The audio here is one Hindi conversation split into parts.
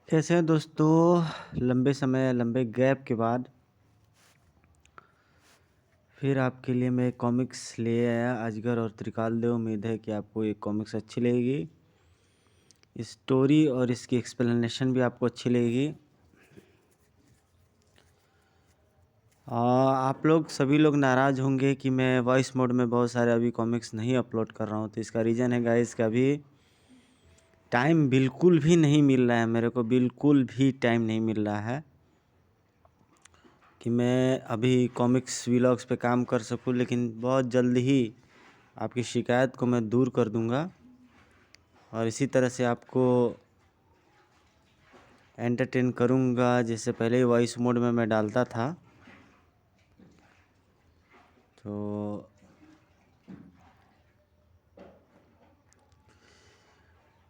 कैसे हैं दोस्तों? लंबे समय लंबे गैप के बाद फिर आपके लिए मैं एक कॉमिक्स ले आया, अजगर और त्रिकाल देव। उम्मीद है कि आपको ये कॉमिक्स अच्छी लगेगी। स्टोरी और इसकी एक्सप्लेनेशन भी आपको अच्छी लगेगी। आप लोग सभी लोग नाराज़ होंगे कि मैं वॉइस मोड में बहुत सारे अभी कॉमिक्स नहीं अपलोड कर रहा हूँ। तो इसका रीज़न है गाइस कि अभी टाइम बिल्कुल भी नहीं मिल रहा है। मेरे को बिल्कुल भी टाइम नहीं मिल रहा है कि मैं अभी कॉमिक्स व्लॉग्स पे काम कर सकूं। लेकिन बहुत जल्द ही आपकी शिकायत को मैं दूर कर दूंगा और इसी तरह से आपको एंटरटेन करूंगा जैसे पहले ही वॉइस मोड में मैं डालता था। तो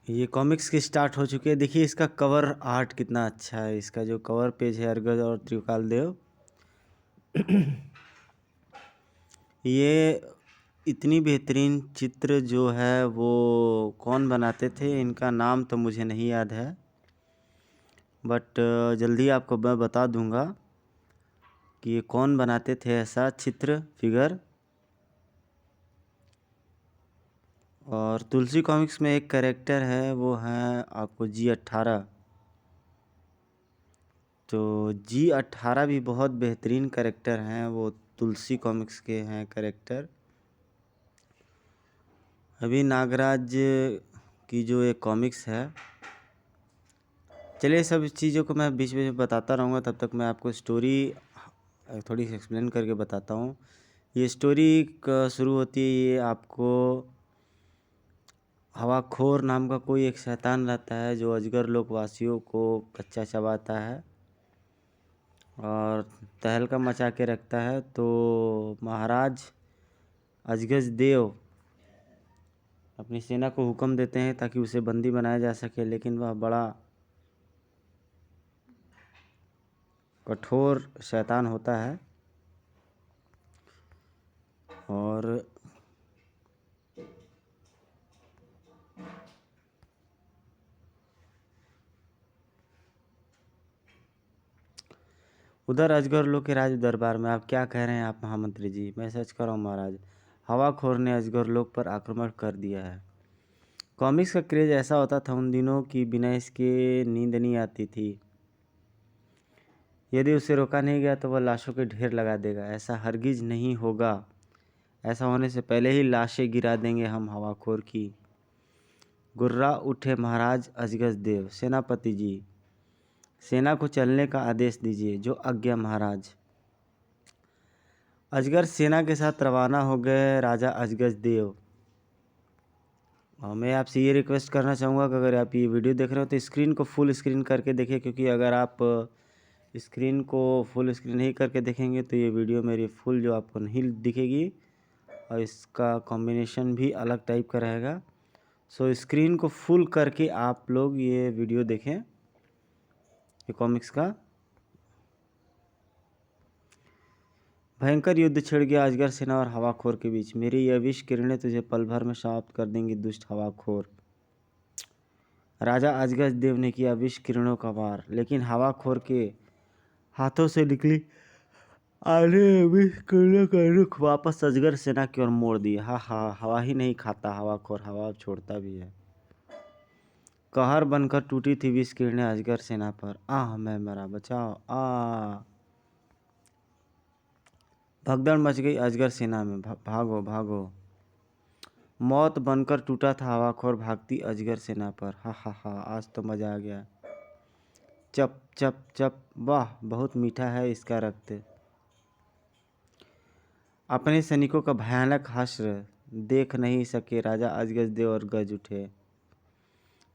ये कॉमिक्स की स्टार्ट हो चुकी है। देखिए इसका कवर आर्ट कितना अच्छा है। इसका जो कवर पेज है अर्गज और त्रिकाल देव, ये इतनी बेहतरीन चित्र जो है वो कौन बनाते थे, इनका नाम तो मुझे नहीं याद है, बट जल्दी आपको मैं बता दूंगा कि ये कौन बनाते थे ऐसा चित्र फिगर। और तुलसी कॉमिक्स में एक कैरेक्टर है, वो है आपको G18। तो G18 भी बहुत बेहतरीन कैरेक्टर हैं, वो तुलसी कॉमिक्स के हैं कैरेक्टर। अभी नागराज की जो एक कॉमिक्स है, चलिए सब चीज़ों को मैं बीच में बताता रहूँगा। तब तक मैं आपको स्टोरी थोड़ी सी एक्सप्लेन करके बताता हूँ। ये स्टोरी शुरू होती है, ये आपको हवाखोर नाम का कोई एक शैतान रहता है जो अजगर लोक वासियों को कच्चा चबाता है और तहलका मचा के रखता है। तो महाराज अजगज देव अपनी सेना को हुक्म देते हैं ताकि उसे बंदी बनाया जा सके, लेकिन वह बड़ा कठोर शैतान होता है और उधर अजगर लोग के राज दरबार में। आप क्या कह रहे हैं आप महामंत्री जी? मैं सच कर रहा हूँ महाराज, हवाखोर ने अजगर लोग पर आक्रमण कर दिया है। कॉमिक्स का क्रेज ऐसा होता था उन दिनों कि बिना इसके नींद नहीं आती थी। यदि उसे रोका नहीं गया तो वह लाशों के ढेर लगा देगा। ऐसा हरगिज नहीं होगा। ऐसा होने से पहले ही लाशें गिरा देंगे हम हवाखोर की। गुर्रा उठे महाराज अजगज देव। सेनापति जी, सेना को चलने का आदेश दीजिए। जो आज्ञा महाराज। अजगर सेना के साथ रवाना हो गए राजा अजगज देव। और मैं आपसे ये रिक्वेस्ट करना चाहूँगा कि अगर आप ये वीडियो देख रहे हो तो स्क्रीन को फुल स्क्रीन करके देखिए, क्योंकि अगर आप स्क्रीन को फुल स्क्रीन नहीं करके देखेंगे तो ये वीडियो मेरी फुल जो आपको नहीं दिखेगी और इसका कॉम्बिनेशन भी अलग टाइप का रहेगा। सो स्क्रीन को फुल करके आप लोग ये वीडियो देखें। ये कॉमिक्स का भयंकर युद्ध छिड़ गया अजगर सेना और हवाखोर के बीच। मेरी यह विष किरणें तुझे पल भर में समाप्त कर देंगी दुष्ट हवाखोर। राजा अजगर देव ने किया विष किरणों का वार, लेकिन हवाखोर के हाथों से निकली आने विष किरणों का रुख वापस अजगर सेना की ओर मोड़ दिया। हा हा, हवा ही नहीं खाता हवाखोर, हवा छोड़ता भी है। कहर बनकर टूटी थी विष किरणें अजगर सेना पर। आह मैं मरा, बचाओ आ। भगदड़ मच गई अजगर सेना में। भागो भागो। मौत बनकर टूटा था हवाखोर भागती अजगर सेना पर। हा हा हा, आज तो मजा आ गया। चप चप चप, वाह बहुत मीठा है इसका रक्त। अपने सैनिकों का भयानक हश्र देख नहीं सके राजा अजगज देव और गज उठे।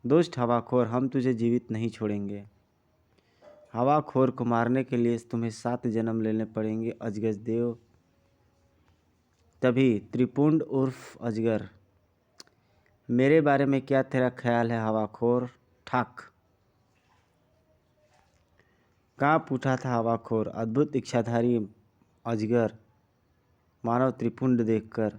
दुष्ट हवाखोर, हम तुझे जीवित नहीं छोड़ेंगे। हवाखोर को मारने के लिए तुम्हें 7 जन्म लेने पड़ेंगे अजगज देव। तभी त्रिपुंड उर्फ अजगर, मेरे बारे में क्या तेरा ख्याल है हवाखोर? ठाक कांप उठा था हवाखोर। अद्भुत इच्छाधारी अजगर मानव त्रिपुंड देखकर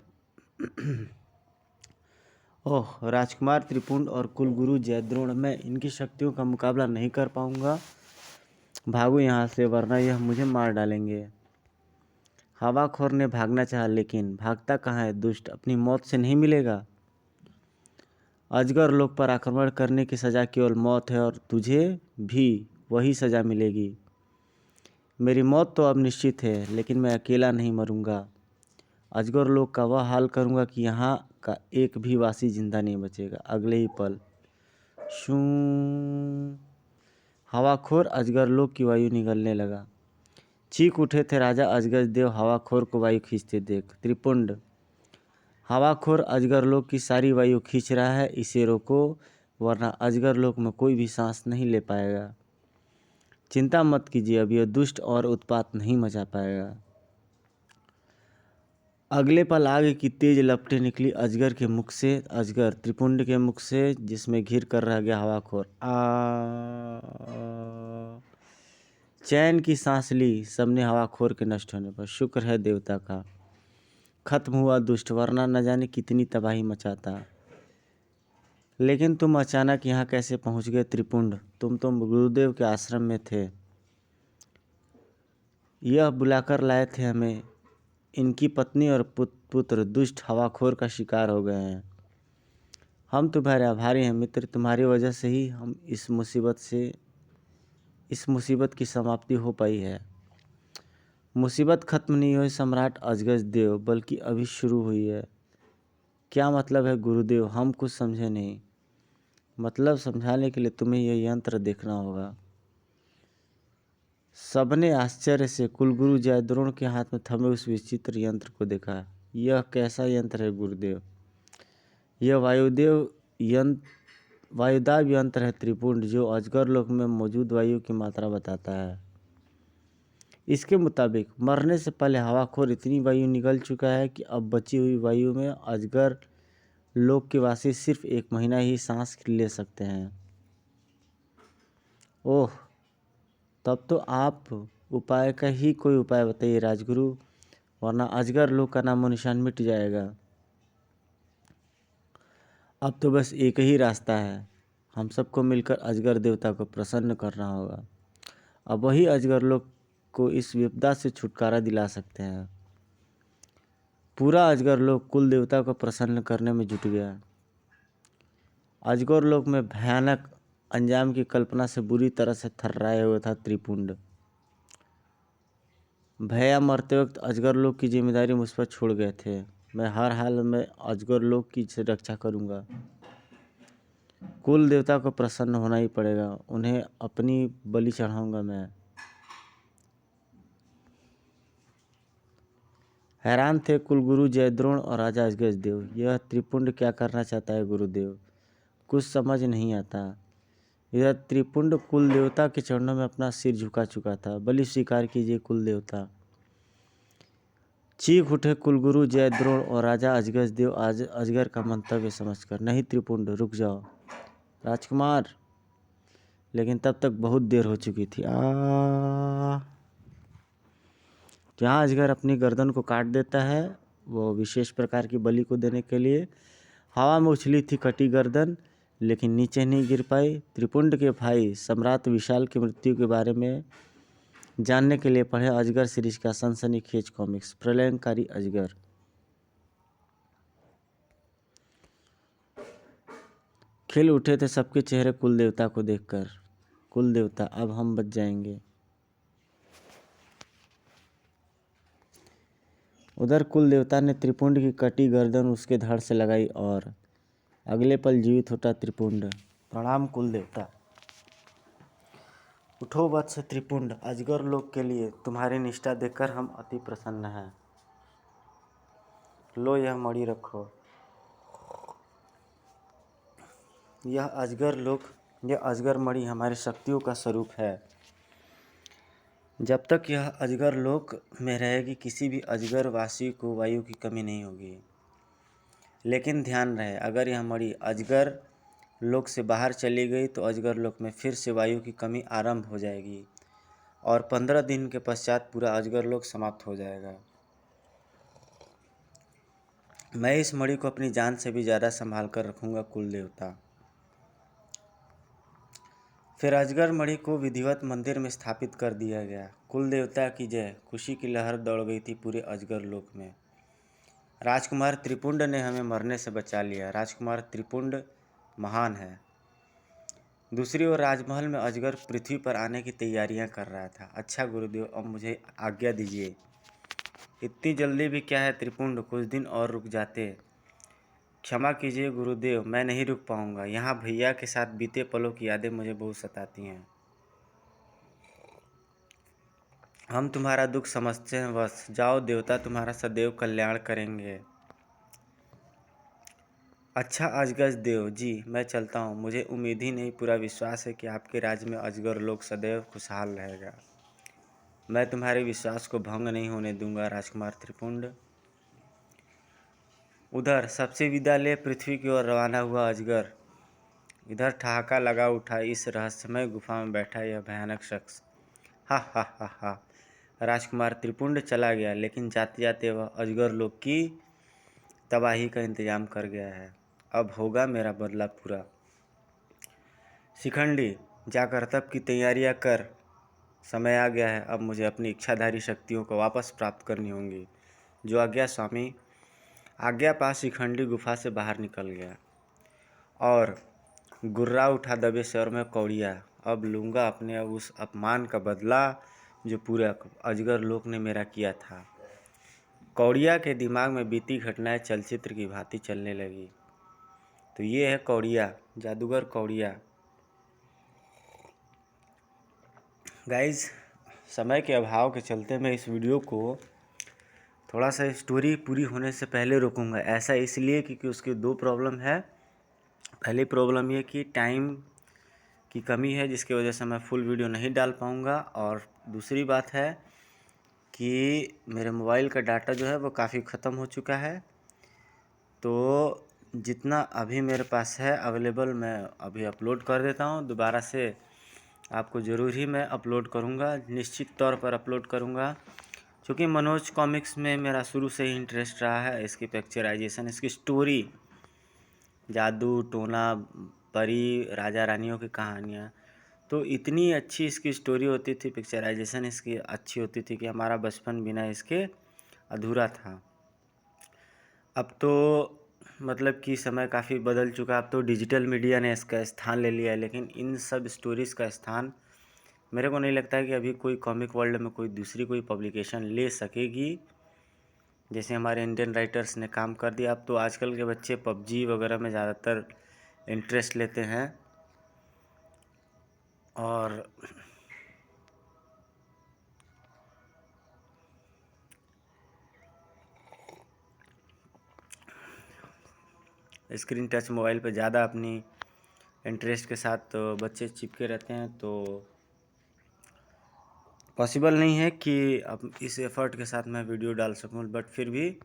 ओह राजकुमार त्रिपुंड और कुलगुरु जयद्रोण, मैं इनकी शक्तियों का मुकाबला नहीं कर पाऊंगा। भागो यहाँ से वरना यह मुझे मार डालेंगे। हवाखोर ने भागना चाहा लेकिन भागता कहाँ है दुष्ट, अपनी मौत से नहीं मिलेगा। अजगर लोक पर आक्रमण करने की सज़ा केवल मौत है और तुझे भी वही सज़ा मिलेगी। मेरी मौत तो अब निश्चित है लेकिन मैं अकेला नहीं मरूंगा। अजगर लोक का वह हाल करूंगा कि यहाँ का एक भी वासी जिंदा नहीं बचेगा। अगले ही पल शू हवाखोर अजगर लोक की वायु निगलने लगा। चीख उठे थे राजा अजगर देव हवाखोर को वायु खींचते देख। त्रिपुंड, हवाखोर अजगर लोक की सारी वायु खींच रहा है, इसे रोको वरना अजगर लोक में कोई भी सांस नहीं ले पाएगा। चिंता मत कीजिए, अब यह दुष्ट और उत्पात नहीं मचा पाएगा। अगले पल आग की तेज लपटें निकली अजगर के मुख से, अजगर त्रिपुंड के मुख से, जिसमें घिर कर रह गया हवाखोर। चैन की सांस ली सबने हवाखोर के नष्ट होने पर। शुक्र है देवता का, खत्म हुआ दुष्ट, वरना न जाने कितनी तबाही मचाता। लेकिन तुम अचानक यहाँ कैसे पहुँच गए त्रिपुंड? तुम तो गुरुदेव के आश्रम में थे, यह बुलाकर लाए थे हमें। इनकी पत्नी और पुत्र दुष्ट हवाखोर का शिकार हो गए हैं। हम तुम्हारे आभारी हैं मित्र, तुम्हारी वजह से ही हम इस मुसीबत की समाप्ति हो पाई है। मुसीबत खत्म नहीं हुई सम्राट अजगर देव, बल्कि अभी शुरू हुई है। क्या मतलब है गुरुदेव? हम कुछ समझे नहीं। मतलब समझाने के लिए तुम्हें यह यंत्र देखना होगा। सबने आश्चर्य से कुलगुरु जयद्रोण के हाथ में थमे उस विचित्र यंत्र को देखा। यह कैसा यंत्र है गुरुदेव? यह वायुदाब यंत्र है त्रिपुंड, जो अजगर लोक में मौजूद वायु की मात्रा बताता है। इसके मुताबिक मरने से पहले हवाखोर इतनी वायु निगल चुका है कि अब बची हुई वायु में अजगर लोक के वासी सिर्फ 1 महीना ही सांस ले सकते हैं। ओह, तब तो आप उपाय का ही कोई उपाय बताइए राजगुरु, वरना अजगर लोक का नामो निशान मिट जाएगा। अब तो बस एक ही रास्ता है, हम सबको मिलकर अजगर देवता को प्रसन्न करना होगा। अब वही अजगर लोक को इस विपदा से छुटकारा दिला सकते हैं। पूरा अजगर लोक कुल देवता को प्रसन्न करने में जुट गया। अजगर लोक में भयानक अंजाम की कल्पना से बुरी तरह से थर्राया हुआ था त्रिपुंड। भैया मरते वक्त अजगर लोक की जिम्मेदारी मुझ पर छोड़ गए थे। मैं हर हाल में अजगर लोक की रक्षा करूंगा। कुल देवता को प्रसन्न होना ही पड़ेगा, उन्हें अपनी बलि चढ़ाऊंगा मैं। हैरान थे कुलगुरु जयद्रोण और राजा अजगर देव। यह त्रिपुंड क्या करना चाहता है गुरुदेव? कुछ समझ नहीं आता। यह त्रिपुंड कुल देवता के चरणों में अपना सिर झुका चुका था। बलि स्वीकार कीजिए कुल देवता। चीख उठे कुलगुरु जयद्रोण और राजा अजगर देव आज अजगर का मंतव्य समझकर। नहीं त्रिपुंड, रुक जाओ राजकुमार। लेकिन तब तक बहुत देर हो चुकी थी। जहाँ अजगर अपनी गर्दन को काट देता है, वो विशेष प्रकार की बलि को देने के लिए हवा में उछली थी कटी गर्दन, लेकिन नीचे नहीं गिर पाई। त्रिपुंड के भाई सम्राट विशाल की मृत्यु के बारे में जानने के लिए पढ़े अजगर सीरीज का सनसनीखेज कॉमिक्स प्रलयंकारी अजगर। खिल उठे थे सबके चेहरे कुल देवता को देखकर। कुल देवता, अब हम बच जाएंगे। उधर कुल देवता ने त्रिपुंड की कटी गर्दन उसके धड़ से लगाई और अगले पल जीवित उठा त्रिपुंड। प्रणाम कुल देवता। उठो वत्स त्रिपुंड, अजगर लोक के लिए तुम्हारी निष्ठा देखकर हम अति प्रसन्न हैं। लो यह मणि रखो। यह अजगर मणि हमारी शक्तियों का स्वरूप है। जब तक यह अजगर लोक में रहेगी किसी भी अजगर वासी को वायु की कमी नहीं होगी। लेकिन ध्यान रहे, अगर यह मणि अजगर लोक से बाहर चली गई तो अजगर लोक में फिर से वायु की कमी आरंभ हो जाएगी और 15 दिन के पश्चात पूरा अजगर लोक समाप्त हो जाएगा। मैं इस मणि को अपनी जान से भी ज़्यादा संभाल कर रखूँगा कुल देवता। फिर अजगर मणि को विधिवत मंदिर में स्थापित कर दिया गया। कुल देवता की जय। खुशी की लहर दौड़ गई थी पूरे अजगर लोक में। राजकुमार त्रिपुंड ने हमें मरने से बचा लिया। राजकुमार त्रिपुंड महान है। दूसरी ओर राजमहल में अजगर पृथ्वी पर आने की तैयारियां कर रहा था। अच्छा गुरुदेव, अब मुझे आज्ञा दीजिए। इतनी जल्दी भी क्या है त्रिपुंड, कुछ दिन और रुक जाते। क्षमा कीजिए गुरुदेव, मैं नहीं रुक पाऊंगा। यहाँ भैया के साथ बीते पलों की यादें मुझे बहुत सताती हैं। हम तुम्हारा दुख समझते हैं बस। जाओ, देवता तुम्हारा सदैव कल्याण करेंगे। अच्छा अजगर देव जी, मैं चलता हूँ। मुझे उम्मीद ही नहीं, पूरा विश्वास है कि आपके राज्य में अजगर लोग सदैव खुशहाल रहेगा। मैं तुम्हारे विश्वास को भंग नहीं होने दूंगा राजकुमार त्रिपुंड। उधर सबसे विदा ले पृथ्वी की ओर रवाना हुआ अजगर। इधर ठहाका लगा उठा इस रहस्यमय गुफा में बैठा यह भयानक शख्स। हा हा हा हा। राजकुमार त्रिपुंड चला गया, लेकिन जाते जाते वह अजगर लोग की तबाही का इंतजाम कर गया है। अब होगा मेरा बदला पूरा। शिखंडी, जाकर तप की तैयारियां कर। समय आ गया है। अब मुझे अपनी इच्छाधारी शक्तियों को वापस प्राप्त करनी होंगी। जो आज्ञा स्वामी। आज्ञा पास शिखंडी गुफा से बाहर निकल गया और गुर्रा उठा दबे स्वर में, कौड़िया, अब लूँगा अपने उस अपमान का बदला जो पूरे अजगर लोक ने मेरा किया था। कौड़िया के दिमाग में बीती घटनाएं चलचित्र की भांति चलने लगी। तो ये है कौड़िया, जादूगर कौड़िया। गाइज, समय के अभाव के चलते मैं इस वीडियो को थोड़ा सा स्टोरी पूरी होने से पहले रोकूंगा। ऐसा इसलिए क्योंकि उसकी दो प्रॉब्लम है। पहली प्रॉब्लम ये कि टाइम की कमी है, जिसकी वजह से मैं फुल वीडियो नहीं डाल पाऊंगा। और दूसरी बात है कि मेरे मोबाइल का डाटा जो है वो काफ़ी ख़त्म हो चुका है। तो जितना अभी मेरे पास है अवेलेबल, मैं अभी अपलोड कर देता हूँ। दोबारा से आपको ज़रूर ही मैं अपलोड करूँगा, निश्चित तौर पर अपलोड करूँगा। क्योंकि मनोज कॉमिक्स में मेरा शुरू से ही इंटरेस्ट रहा है। इसकी पिक्चराइजेशन, इसकी स्टोरी, जादू टोना, परी, राजा रानियों की कहानियाँ, तो इतनी अच्छी इसकी स्टोरी होती थी, पिक्चराइजेशन इसकी अच्छी होती थी कि हमारा बचपन बिना इसके अधूरा था। अब तो मतलब कि समय काफ़ी बदल चुका। अब तो डिजिटल मीडिया ने इसका स्थान ले लिया है, लेकिन इन सब स्टोरीज़ का स्थान मेरे को नहीं लगता है कि अभी कोई कॉमिक वर्ल्ड में कोई दूसरी कोई पब्लिकेशन ले सकेगी, जैसे हमारे इंडियन राइटर्स ने काम कर दिया। अब तो आजकल के बच्चे पबजी वगैरह में ज़्यादातर इंटरेस्ट लेते हैं। और स्क्रीन टच मोबाइल पे ज़्यादा अपनी इंटरेस्ट के साथ तो बच्चे चिपके रहते हैं। तो पॉसिबल नहीं है कि अब इस एफ़र्ट के साथ मैं वीडियो डाल सकूं, बट फिर भी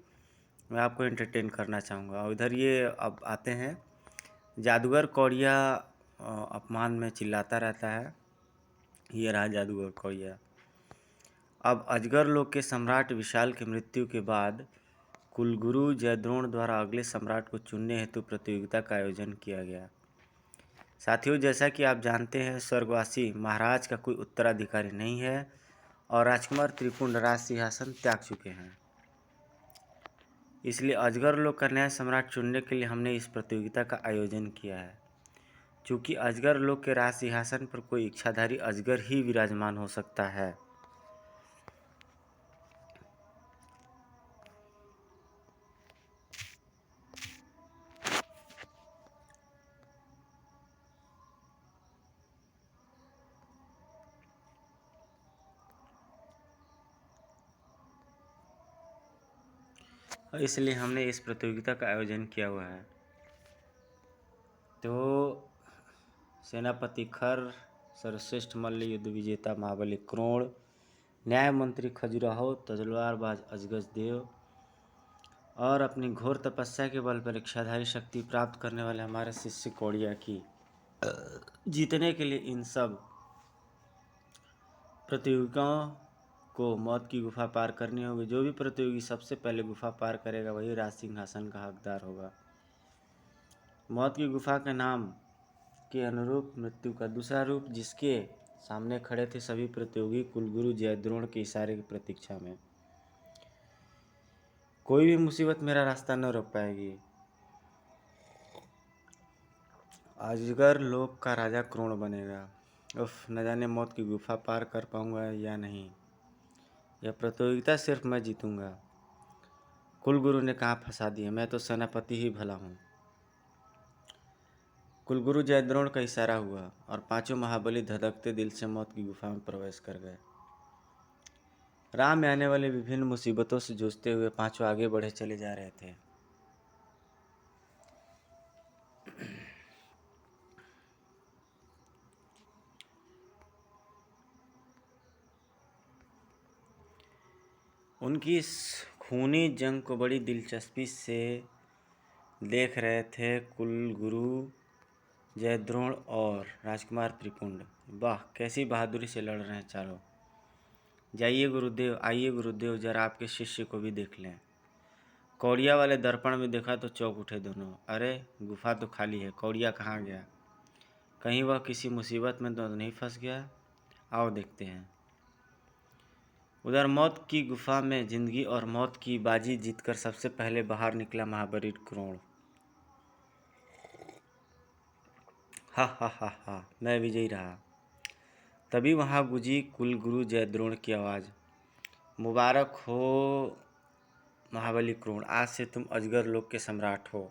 मैं आपको एंटरटेन करना चाहूँगा। और इधर ये अब आते हैं, जादूगर कौड़िया अपमान में चिल्लाता रहता है। ये रहा जादूगर कौड़िया। अब अजगर लोक के सम्राट विशाल की मृत्यु के बाद कुलगुरु जयद्रोण द्वारा अगले सम्राट को चुनने हेतु प्रतियोगिता का आयोजन किया गया। साथियों, जैसा कि आप जानते हैं, स्वर्गवासी महाराज का कोई उत्तराधिकारी नहीं है और राजकुमार त्रिपुंड राज सिंहासन त्याग चुके हैं। इसलिए अजगर लोक का नया सम्राट चुनने के लिए हमने इस प्रतियोगिता का आयोजन किया है। चूँकि अजगर लोक के राज सिंहासन पर कोई इच्छाधारी अजगर ही विराजमान हो सकता है। इसलिए हमने इस प्रतियोगिता का आयोजन किया हुआ है। तो सेनापति खर, सर्वश्रेष्ठ मल्ल युद्ध विजेता महाबली क्रोण, न्याय मंत्री खजुराहो, तलवारबाज अजगज देव और अपनी घोर तपस्या के बल पर इच्छाधारी शक्ति प्राप्त करने वाले हमारे शिष्य कौड़िया की जीतने के लिए इन सब प्रतियोगिताओं को मौत की गुफा पार करनी होगी। जो भी प्रतियोगी सबसे पहले गुफा पार करेगा वही राज सिंहासन का हकदार होगा। मौत की गुफा के नाम के अनुरूप मृत्यु का दूसरा रूप, जिसके सामने खड़े थे सभी प्रतियोगी कुलगुरु जयद्रोण के इशारे की प्रतीक्षा में। कोई भी मुसीबत मेरा रास्ता न रोक पाएगी। अजगर लोक का राजा क्रोण बनेगा। उफ, न जाने मौत की गुफा पार कर पाऊंगा या नहीं। यह प्रतियोगिता सिर्फ मैं जीतूंगा। कुलगुरु ने कहाँ फंसा दिया, मैं तो सेनापति ही भला हूँ। कुलगुरु जयद्रोण का इशारा हुआ और पांचों महाबली धधकते दिल से मौत की गुफा में प्रवेश कर गए। राह में आने वाली विभिन्न मुसीबतों से जूझते हुए पांचों आगे बढ़े चले जा रहे थे। उनकी इस खूनी जंग को बड़ी दिलचस्पी से देख रहे थे कुलगुरु जयद्रोण और राजकुमार त्रिपुंड। वाह, कैसी बहादुरी से लड़ रहे हैं चारों। जाइए गुरुदेव, आइए गुरुदेव, जरा आपके शिष्य को भी देख लें। कौड़िया वाले दर्पण में देखा तो चौंक उठे दोनों। अरे, गुफा तो खाली है, कौड़िया कहाँ गया? कहीं वह किसी मुसीबत में तो नहीं फंस गया? आओ देखते हैं। उधर मौत की गुफा में जिंदगी और मौत की बाजी जीतकर सबसे पहले बाहर निकला महाबली क्रोण। हा हा हा हा, मैं विजयी रहा। तभी वहां गूंजी कुलगुरु जयद्रोण की आवाज़। मुबारक हो महाबली क्रोण, आज से तुम अजगर लोक के सम्राट हो।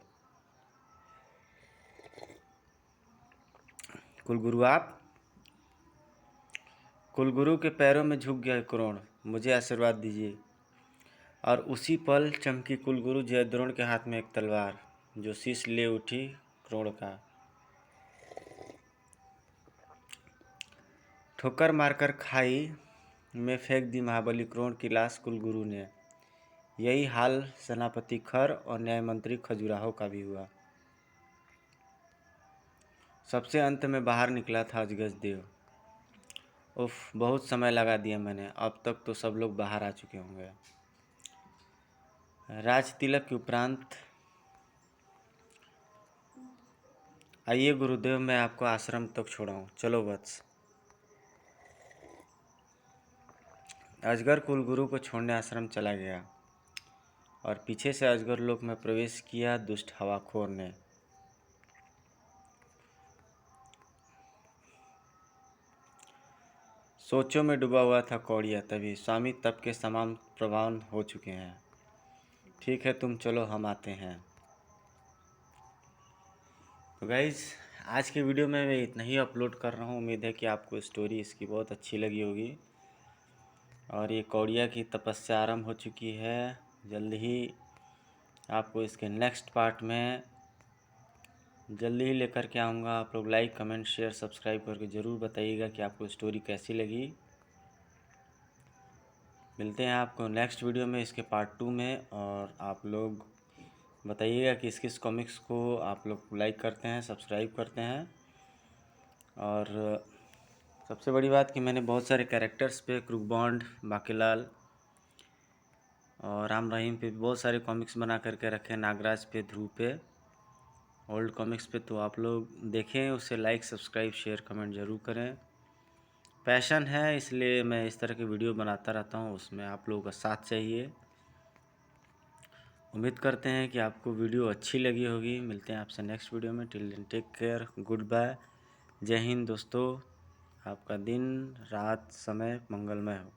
कुलगुरु आप? कुलगुरु के पैरों में झुक गया क्रोण। मुझे आशीर्वाद दीजिए। और उसी पल चमकी कुलगुरु जयद्रोण के हाथ में एक तलवार, जो शीश ले उठी क्रोण का। ठोकर मारकर खाई में फेंक दी महाबली क्रोण की लाश कुलगुरु ने। यही हाल सेनापति खर और न्याय मंत्री खजुराहो का भी हुआ। सबसे अंत में बाहर निकला था अजगज देव। उफ, बहुत समय लगा दिया मैंने, अब तक तो सब लोग बाहर आ चुके होंगे। राज तिलक के उपरांत आइए गुरुदेव, मैं आपको आश्रम तक छोड़ाऊं। चलो वत्स। अजगर कुलगुरु को छोड़ने आश्रम चला गया और पीछे से अजगर लोक में प्रवेश किया दुष्ट हवाखोर ने। सोचों में डूबा हुआ था कौड़िया, तभी स्वामी तप के समान प्रवान हो चुके हैं। ठीक है, तुम चलो, हम आते हैं। तो गाइज, आज के वीडियो में मैं इतना ही अपलोड कर रहा हूँ। उम्मीद है कि आपको स्टोरी इसकी बहुत अच्छी लगी होगी। और ये कौड़िया की तपस्या आरंभ हो चुकी है। जल्द ही आपको इसके नेक्स्ट पार्ट में जल्दी ही लेकर के आऊँगा। आप लोग लाइक, कमेंट, शेयर, सब्सक्राइब करके ज़रूर बताइएगा कि आपको स्टोरी कैसी लगी। मिलते हैं आपको नेक्स्ट वीडियो में, इसके पार्ट 2 में। और आप लोग बताइएगा कि किस कॉमिक्स को आप लोग लाइक करते हैं, सब्सक्राइब करते हैं। और सबसे बड़ी बात कि मैंने बहुत सारे कैरेक्टर्स पे, क्रूक बॉन्ड, बाकीलाल और राम रहीम पे बहुत सारे कॉमिक्स बना करके रखे, नागराज पे, ध्रुव पे, ओल्ड कॉमिक्स पे। तो आप लोग देखें, उसे लाइक, सब्सक्राइब, शेयर, कमेंट ज़रूर करें। पैशन है, इसलिए मैं इस तरह के वीडियो बनाता रहता हूँ, उसमें आप लोगों का साथ चाहिए। उम्मीद करते हैं कि आपको वीडियो अच्छी लगी होगी। मिलते हैं आपसे नेक्स्ट वीडियो में। Till then take care, good bye, जय हिंद दोस्तों। आपका दिन, रात, समय मंगलमय हो।